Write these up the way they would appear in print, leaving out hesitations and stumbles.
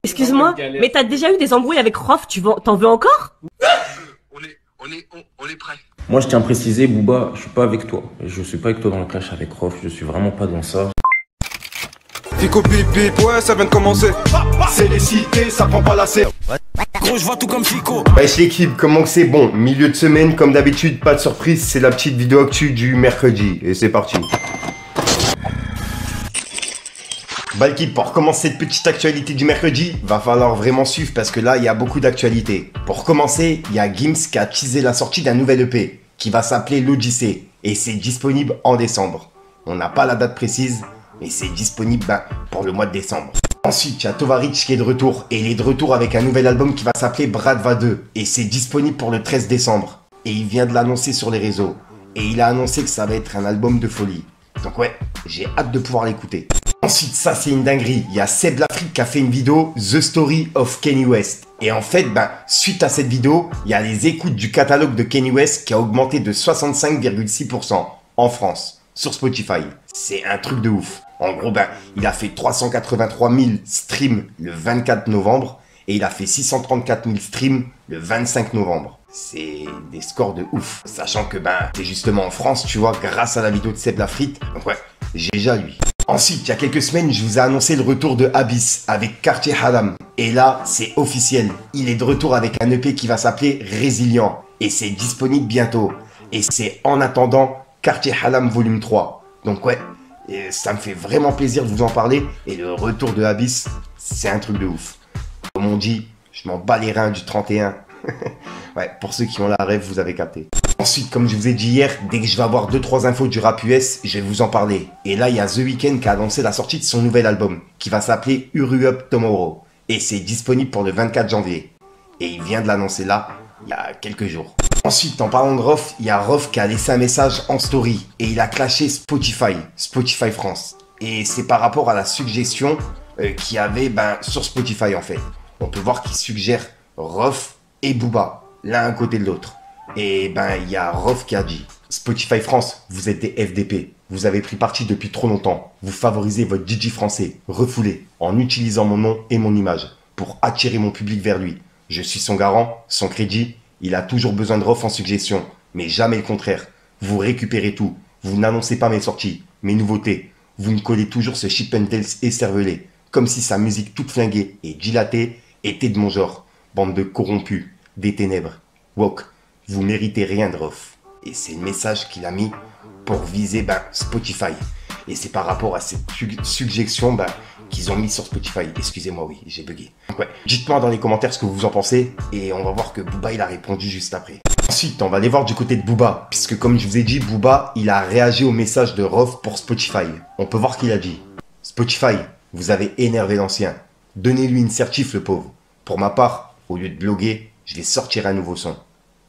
Excuse-moi, mais t'as déjà eu des embrouilles avec Rof, t'en veux encore? On est prêt. Moi, je tiens à préciser, Booba, je suis pas avec toi. Je suis pas avec toi dans le clash avec Rof. Je suis vraiment pas dans ça. Fico bip bip, ouais, ça vient de commencer. C'est les cités, ça prend pas la serre. Gros, je vois tout comme Fico. Wesh l'équipe, comment que c'est bon? Milieu de semaine, comme d'habitude, pas de surprise, c'est la petite vidéo actu du mercredi. Et c'est parti. Bah l'équipe, pour commencer cette petite actualité du mercredi, va falloir vraiment suivre parce que là, il y a beaucoup d'actualités. Pour commencer, il y a Gims qui a teasé la sortie d'un nouvel EP qui va s'appeler l'Odyssée et c'est disponible en décembre. On n'a pas la date précise, mais c'est disponible pour le mois de décembre. Ensuite, il y a Tovarich qui est de retour et il est de retour avec un nouvel album qui va s'appeler Bradva 2 et c'est disponible pour le 13 décembre. Et il vient de l'annoncer sur les réseaux et il a annoncé que ça va être un album de folie. Donc ouais, j'ai hâte de pouvoir l'écouter. Ensuite, ça c'est une dinguerie, il y a Seb Lafrite qui a fait une vidéo The Story of Kanye West. Et en fait, suite à cette vidéo, il y a les écoutes du catalogue de Kanye West qui a augmenté de 65,6% en France, sur Spotify. C'est un truc de ouf. En gros, il a fait 383 000 streams le 24 novembre et il a fait 634 000 streams le 25 novembre. C'est des scores de ouf. Sachant que c'est justement en France, tu vois, grâce à la vidéo de Seb Lafrite. Donc ouais, j'ai déjà lui. Ensuite, il y a quelques semaines, je vous ai annoncé le retour de Abyss avec Quartier Halam. Et là, c'est officiel. Il est de retour avec un EP qui va s'appeler Résilient. Et c'est disponible bientôt. Et c'est en attendant Quartier Halam volume 3. Donc ouais, ça me fait vraiment plaisir de vous en parler. Et le retour de Abyss, c'est un truc de ouf. Comme on dit, je m'en bats les reins du 31. Ouais, pour ceux qui ont la rêve, vous avez capté. Ensuite, comme je vous ai dit hier, dès que je vais avoir 2-3 infos du rap US, je vais vous en parler. Et là, il y a The Weeknd qui a annoncé la sortie de son nouvel album, qui va s'appeler Hurry Up Tomorrow. Et c'est disponible pour le 24 janvier. Et il vient de l'annoncer là, il y a quelques jours. Ensuite, en parlant de Rof, il y a Rof qui a laissé un message en story. Et il a clashé Spotify France. Et c'est par rapport à la suggestion qu'il y avait sur Spotify en fait. On peut voir qu'il suggère Rof et Booba, l'un à côté de l'autre. Et il y a Rof qui a dit Spotify France, vous êtes des FDP. Vous avez pris parti depuis trop longtemps. Vous favorisez votre DJ français, refoulé, en utilisant mon nom et mon image pour attirer mon public vers lui. Je suis son garant, son crédit. Il a toujours besoin de Rof en suggestion, mais jamais le contraire. Vous récupérez tout. Vous n'annoncez pas mes sorties, mes nouveautés. Vous me collez toujours ce Chip and Dale écervelé, comme si sa musique toute flinguée et dilatée était de mon genre. Bande de corrompus, des ténèbres. Woke. Vous méritez rien de Rof. Et c'est le message qu'il a mis pour viser Spotify. Et c'est par rapport à cette suggestion qu'ils ont mis sur Spotify. Excusez-moi, oui, j'ai bugué. Donc ouais, dites-moi dans les commentaires ce que vous en pensez. Et on va voir que Booba, il a répondu juste après. Ensuite, on va aller voir du côté de Booba. Puisque comme je vous ai dit, Booba, il a réagi au message de Rof pour Spotify. On peut voir qu'il a dit Spotify, vous avez énervé l'ancien. Donnez-lui une certif, le pauvre. Pour ma part, au lieu de bloguer, je vais sortir un nouveau son.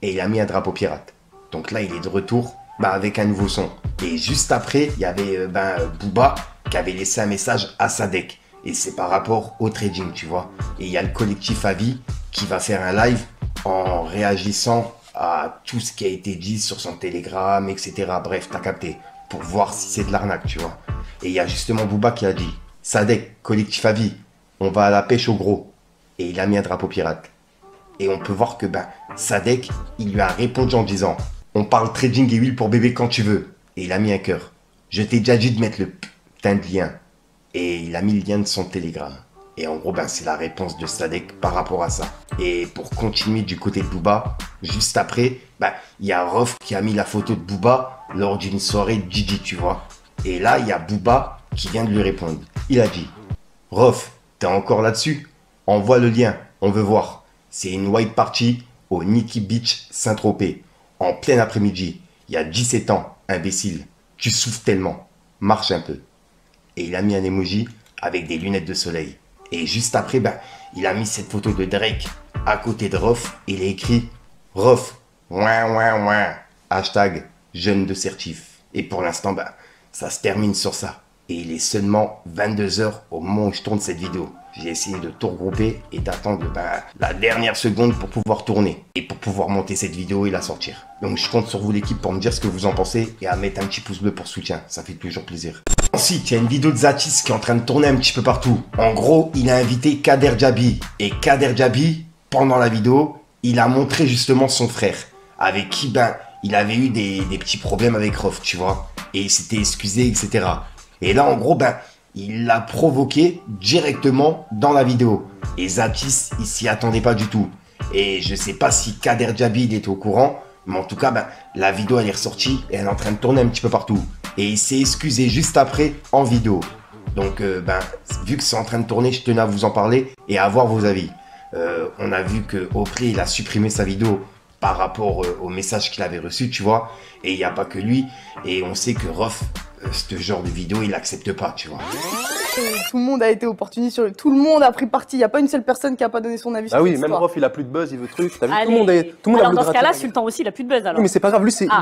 Et il a mis un drapeau pirate. Donc là, il est de retour avec un nouveau son. Et juste après, il y avait Booba qui avait laissé un message à Sadek. Et c'est par rapport au trading, tu vois. Et il y a le collectif Avi qui va faire un live en réagissant à tout ce qui a été dit sur son Telegram, etc. Bref, t'as capté. Pour voir si c'est de l'arnaque, tu vois. Et il y a justement Booba qui a dit Sadek, collectif Avi, on va à la pêche au gros. Et il a mis un drapeau pirate. Et on peut voir que Sadek, il lui a répondu en disant on parle trading et huile pour bébé quand tu veux. Et il a mis un cœur. Je t'ai déjà dit de mettre le putain de lien. Et il a mis le lien de son Telegram. Et en gros, c'est la réponse de Sadek par rapport à ça. Et pour continuer du côté de Booba, juste après, il y a Rof qui a mis la photo de Booba lors d'une soirée Didi, tu vois. Et là, il y a Booba qui vient de lui répondre. Il a dit Rof, t'es encore là-dessus? Envoie le lien, on veut voir. C'est une white party au Nikki Beach Saint-Tropez. En plein après-midi, il y a 17 ans, imbécile. Tu souffres tellement. Marche un peu. Et il a mis un emoji avec des lunettes de soleil. Et juste après, il a mis cette photo de Drake à côté de Rof. Et il a écrit Rof, ouin ouin ouin. Hashtag jeune de certif. Et pour l'instant, ça se termine sur ça. Et il est seulement 22 h au moment où je tourne cette vidéo. J'ai essayé de tout regrouper et d'attendre la dernière seconde pour pouvoir tourner et pour pouvoir monter cette vidéo et la sortir. Donc je compte sur vous l'équipe pour me dire ce que vous en pensez et à mettre un petit pouce bleu pour soutien, ça fait toujours plaisir. Ensuite, il y a une vidéo de Zatis qui est en train de tourner un petit peu partout. En gros, il a invité Kader Djabi. Et Kader Djabi, pendant la vidéo, il a montré justement son frère. Avec qui, il avait eu des petits problèmes avec Rof, tu vois. Et il s'était excusé, etc. Et là, en gros, il l'a provoqué directement dans la vidéo. Et Zatis, il s'y attendait pas du tout. Et je sais pas si Kader Djabi, il était au courant. Mais en tout cas, la vidéo, elle est ressortie et elle est en train de tourner un petit peu partout. Et il s'est excusé juste après en vidéo. Donc, vu que c'est en train de tourner, je tenais à vous en parler et à avoir vos avis. On a vu que Oakley, il a supprimé sa vidéo par rapport au message qu'il avait reçu, tu vois. Et il n'y a pas que lui. Et on sait que Rof, ce genre de vidéo, il n'accepte pas, tu vois. Tout le monde a été opportuniste, tout le monde a pris parti. Il n'y a pas une seule personne qui n'a pas donné son avis sur Ah oui, cette même histoire. Rof, il a plus de buzz, il veut truc. T'as vu, Allez. tout le monde a Alors voulu dans ce cas-là, gratter. Sultan aussi, il a plus de buzz alors. Oui, mais c'est pas grave, lui, c'est Ah.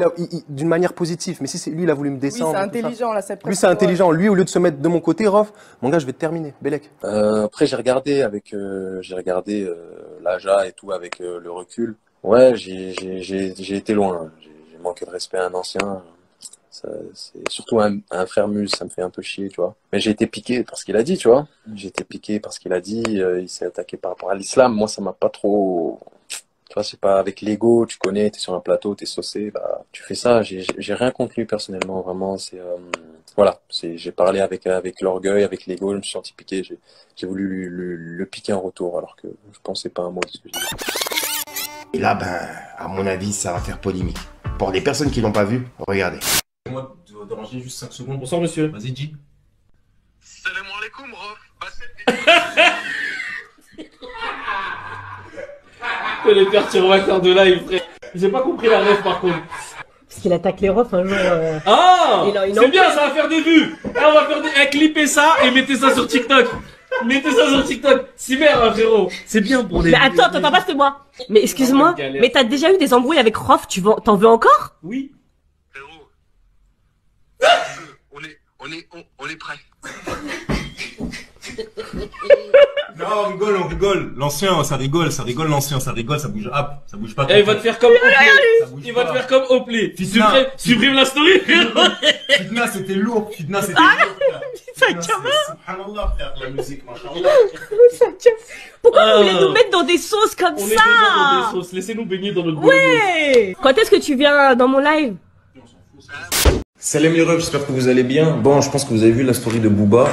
d'une manière positive. Mais si c'est lui, il a voulu me Oui, descendre. c'est tout ça. intelligent là, cette Lui, c'est intelligent. Lui, au lieu de se mettre de mon côté, Rof, mon gars, je vais te terminer. Bellec. Après, j'ai regardé l'Aja et tout avec le recul. Ouais, j'ai été loin. J'ai manqué de respect à un ancien. C'est surtout un frère Muse, ça me fait un peu chier, tu vois. Mais j'ai été piqué par ce qu'il a dit, tu vois. J'ai été piqué par ce qu'il a dit. Il s'est attaqué par rapport à l'islam. Moi, ça m'a pas trop. Tu vois, c'est pas avec l'ego, tu connais, t'es sur un plateau, t'es saucé, tu fais ça. J'ai rien contre lui personnellement, vraiment. Voilà, j'ai parlé avec l'orgueil, avec l'ego, je me suis senti piqué. J'ai voulu le piquer en retour, alors que je pensais pas un mot de ce que j'ai dit. Et là, à mon avis, ça va faire polémique. Pour les personnes qui l'ont pas vu, regardez. Moi, de ranger juste 5 secondes. Bonsoir, monsieur. Vas-y, dis. Salam alaikum, Rof. Les perturbateurs de live, frère. J'ai pas compris la rêve par contre. Parce qu'il attaque les refs un jour. Ah, il c'est bien, ça va faire des vues. On va faire clipper ça et mettez ça sur TikTok. Mettez ça sur TikTok. Cyber, hein, frérot. C'est bien pour les. Mais attends, pas c'est moi. Mais excuse-moi, Galère. mais t'as déjà eu des embrouilles avec Rof, t'en veux encore? Oui. On est prêt. Non, on rigole. L'ancien, ça rigole, l'ancien, ça rigole, ça bouge. Hop, ça bouge pas. Et il va te faire comme Oakley. Il va te faire comme Oakley. Fitna. Supprime la story, frérot. Fitna, c'était lourd. Fitna, c'était lourd. Ça tient pas. Subhanallah, frère. La musique, machallah. Ça tient. Pourquoi vous voulez nous mettre dans des sauces comme On est déjà ça? dans des sauces. Laissez-nous baigner dans notre Ouais. Quand est-ce que tu viens dans mon live? Salam les refs, j'espère que vous allez bien. Bon, je pense que vous avez vu la story de Booba.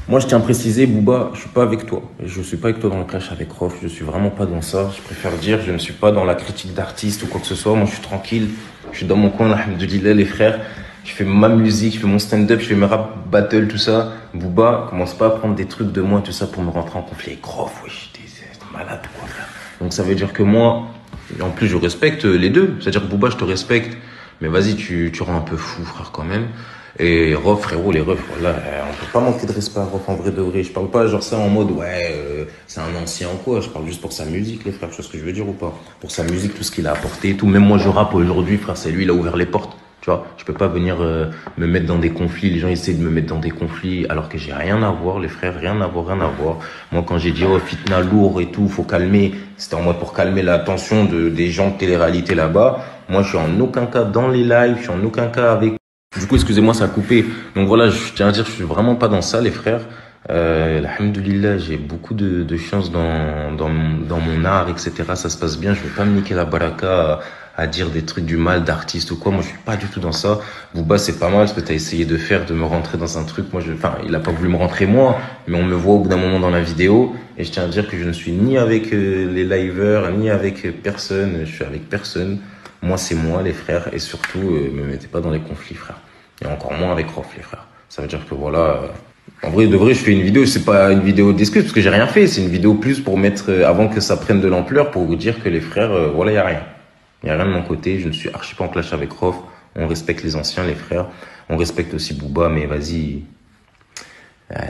Moi, je tiens à préciser, Booba, je suis pas avec toi. Je suis pas avec toi dans le clash avec Rof. Je suis vraiment pas dans ça. Je préfère dire, je ne suis pas dans la critique d'artiste ou quoi que ce soit. Moi, je suis tranquille. Je suis dans mon coin, alhamdoulilah, les frères. Je fais ma musique, je fais mon stand-up, je fais mes rap battles, tout ça. Booba, commence pas à prendre des trucs de moi, tout ça, pour me rentrer en conflit avec Rof. Wesh, t'es malade, quoi, frère. Donc, ça veut dire que moi, en plus, je respecte les deux. C'est-à-dire que Booba, je te respecte. Mais vas-y, tu rends un peu fou, frère, quand même. Et Rof, frérot, les refs, voilà, on peut pas manquer de respect à Rof en vrai de vrai. Je parle pas genre ça en mode, c'est un ancien ou quoi. Je parle juste pour sa musique, les frères, tu vois ce que je veux dire ou pas? Pour sa musique, tout ce qu'il a apporté et tout. Même moi, je rappe aujourd'hui, frère, c'est lui, il a ouvert les portes. Tu vois, je peux pas venir me mettre dans des conflits. Les gens essaient de me mettre dans des conflits alors que j'ai rien à voir, les frères, rien à voir. Moi, quand j'ai dit, oh, fitna lourd et tout, faut calmer, c'était en mode pour calmer la tension des gens de télé-réalité là-bas. Moi, je suis en aucun cas dans les lives, je suis en aucun cas avec. Du coup, excusez-moi, ça a coupé. Donc voilà, je tiens à dire, je suis vraiment pas dans ça, les frères. Alhamdoulilah, j'ai beaucoup de chance dans mon art, etc. Ça se passe bien. Je vais pas me niquer la baraka à dire des trucs du mal d'artiste ou quoi. Moi, je suis pas du tout dans ça. Booba, c'est pas mal ce que t'as essayé de faire, de me rentrer dans un truc. Moi, il a pas voulu me rentrer moi, mais on me voit au bout d'un moment dans la vidéo. Et je tiens à dire que je ne suis ni avec les liveurs, ni avec personne. Je suis avec personne. Moi, c'est moi, les frères. Et surtout, me mettez pas dans les conflits, frère. Et encore moins avec Rof, les frères. Ça veut dire que voilà. En vrai, de vrai, je fais une vidéo. C'est pas une vidéo d'excuse parce que j'ai rien fait. C'est une vidéo plus pour mettre, avant que ça prenne de l'ampleur, pour vous dire que les frères, voilà, y a rien. Y a rien de mon côté. Je ne suis archi pas en clash avec Rof. On respecte les anciens, les frères. On respecte aussi Booba, mais vas-y.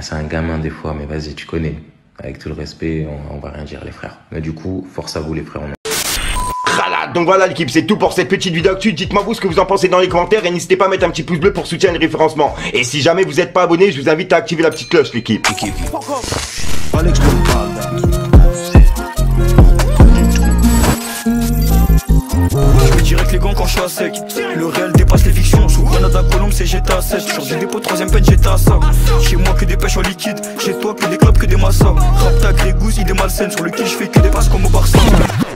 C'est un gamin des fois, mais vas-y, tu connais. Avec tout le respect, on va rien dire, les frères. Mais du coup, force à vous, les frères. Donc voilà l'équipe, c'est tout pour cette petite vidéo actu. Dites-moi vous ce que vous en pensez dans les commentaires et n'hésitez pas à mettre un petit pouce bleu pour soutenir le référencement. Et si jamais vous n'êtes pas abonné, je vous invite à activer la petite cloche l'équipe. Je me dirais que les gants quand je suis à sec. Le réel dépasse les fictions. Sous Grenade à Colombe, c'est GTA 7. Sur du dépôt, troisième peine, j'étais rester à ça. Chez moi que des pêches en liquide, chez toi que des clubs, que des massas. Rap ta grégousse, idée malsaine sur le kill, je fais que des passes comme au Barça.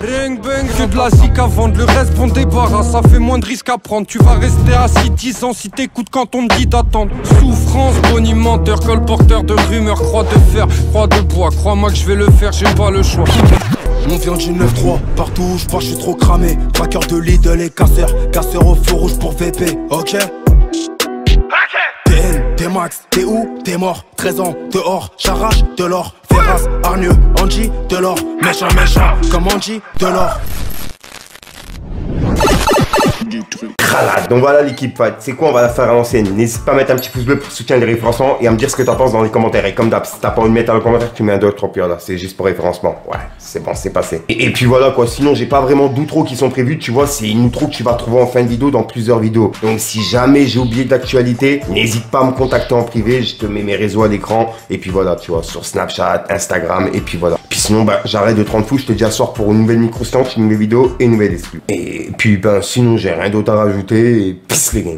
Ring bang, que de la zik à vendre, le reste bon débarras, ça fait moins de risques à prendre. Tu vas rester assis 10 ans si t'écoutes quand on te dit d'attendre. Souffrance, bonimenteur, colporteur de rumeurs, croix de fer, croix de bois. Crois-moi que je vais le faire, j'ai pas le choix. On vient du 9-3, partout où je passe, je suis trop cramé. Traqueur de Lidl et casseur, casseur au feu rouge pour VP, ok? TN, T-Max, t'es où? T'es mort, 13 ans, dehors, j'arrache de l'or. Ferras, Arnieux, Angie, de l'or. Méchant, méchant, comme Angie, de l'or. Donc voilà l'équipe, c'est quoi, on va la faire à l'ancienne. N'hésite pas à mettre un petit pouce bleu pour soutenir les référencements et à me dire ce que t'en penses dans les commentaires. Et comme d'hab, si t'as pas envie de mettre dans le commentaire, tu mets un 2 3 là, c'est juste pour référencement. Ouais, c'est bon, c'est passé. Et puis voilà quoi, sinon j'ai pas vraiment d'outro qui sont prévus, tu vois, c'est une outro que tu vas trouver en fin de vidéo dans plusieurs vidéos. Donc si jamais j'ai oublié d'actualité, n'hésite pas à me contacter en privé, je te mets mes réseaux à l'écran. Et puis voilà, tu vois, sur Snapchat, Instagram, et puis voilà. Puis sinon, bah j'arrête de te rendre fou, je te dis à soir pour une nouvelle micro-science, une nouvelle vidéo et une nouvelle exclue. Et puis ben sinon j'ai rien d'autre à rajouter et peace les gars.